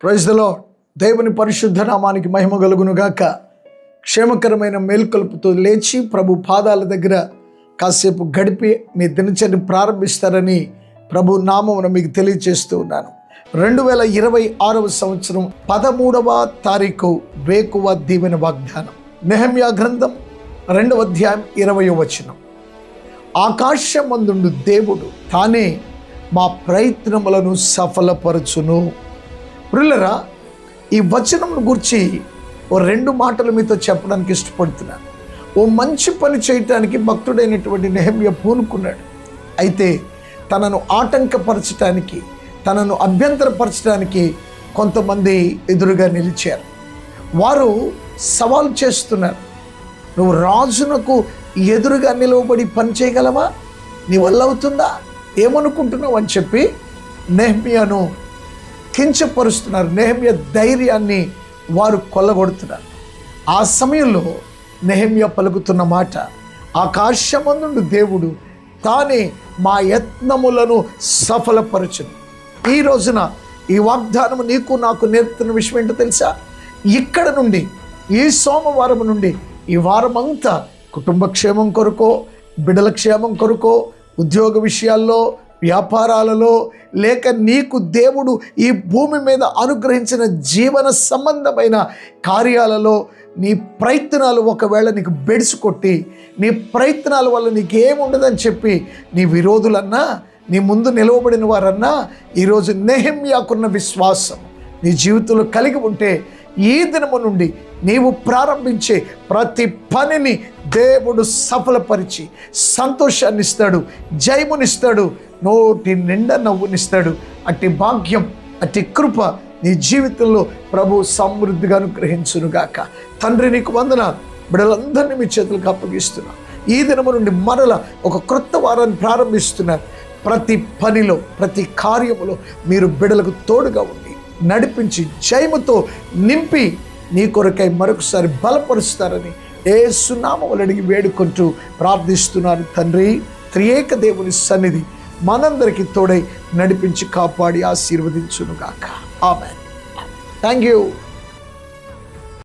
Praise the lord. దేవుని పరిశుద్ధ నామానికి మహిమ కలుగునుగాక. క్షేమకరమైన మేల్కొలుపుతో లేచి ప్రభు పాదాల దగ్గర కాసేపు గడిపి మీ దినచర్యను ప్రారంభిస్తారని ప్రభు నామమున మీకు తెలియజేస్తూ ఉన్నాను. 2026 సంవత్సరం 13వ తారీఖు వేకువ దీవెన వాగ్దానం. నెహెమ్యా గ్రంథం 2వ అధ్యాయం 20వ వచనం. ఆకాశమందుండు దేవుడు తానే మా ప్రయత్నములను సఫలపరచును. ప్రియులారా, ఈ వచనం గురించి ఓ 2 మాటలు మీతో చెప్పడానికి ఇష్టపడుతున్నాను. ఓ మంచి పని చేయటానికి భక్తుడైనటువంటి నెహెమ్యా పూనుకున్నాడు. అయితే తనను ఆటంకపరచడానికి, తనను అభ్యంతరపరచడానికి కొంతమంది ఎదురుగా నిలిచారు. వారు సవాల్ చేస్తున్నారు, నువ్వు రాజునకు ఎదురుగా నిలవబడి పని చేయగలవా? నీ వల్ల అవుతుందా? ఏమనుకుంటున్నావు అని చెప్పి నెహెమ్యాను కించపరుస్తున్నారు. నెహెమ్యా ధైర్యాన్ని వారు కొల్లగొడుతున్నారు. ఆ సమయంలో నెహెమ్యా పలుకుతున్న మాట, ఆకాశమందుండు దేవుడు తానే మా యత్నములను సఫలపరచును. ఈ రోజున ఈ వాగ్దానం నీకు నాకు నేర్పుతున్న విషయం ఏంటో తెలుసా? ఇక్కడ నుండి, ఈ సోమవారం నుండి ఈ వారం అంతా కుటుంబ క్షేమం కొరకో, బిడ్డల క్షేమం కొరకో, ఉద్యోగ విషయాల్లో, వ్యాపారాలలో, లేక నీకు దేవుడు ఈ భూమి మీద అనుగ్రహించిన జీవన సంబంధమైన కార్యాలలో నీ ప్రయత్నాలు ఒకవేళ నీకు బెడిసి కొట్టి, నీ ప్రయత్నాల వల్ల నీకేముండదని చెప్పి నీ విరోధులన్నా, నీ ముందు నిలవబడిన వారన్నా, ఈరోజు నెహెమ్యాకున్న విశ్వాసం నీ జీవితంలో కలిగి ఉంటే ఈ దినము నుండి నీవు ప్రారంభించే ప్రతి పనిని దేవుడు సఫలపరిచి సంతోషాన్ని ఇస్తాడు, జయమునిస్తాడు, నోటి నిండా నవ్వునిస్తాడు. అట్టి భాగ్యం, అట్టి కృప నీ జీవితంలో ప్రభు సమృద్ధిగా అనుగ్రహించునుగాక. తండ్రి, నీకు వందనాలు. బిడ్డలందరినీ మీ చేతులకు అప్పగిస్తున్నా. ఈ దినము నుండి మరల ఒక క్రొత్త వారాన్ని ప్రారంభిస్తున్నారు. ప్రతి పనిలో, ప్రతి కార్యములో మీరు బిడ్డలకు తోడుగా ఉండి నడిపించి జయముతో నింపి నీ కొరకై మరొకసారి బలపరుస్తారని యేసు నామములో అడిగి వేడుకుంటూ ప్రార్థిస్తున్నాను తండ్రి. త్రియేక దేవుని సన్నిధి మనందరికీ తోడై నడిపించి కాపాడి ఆశీర్వదించునుగాక. ఆమేన్. Thank you.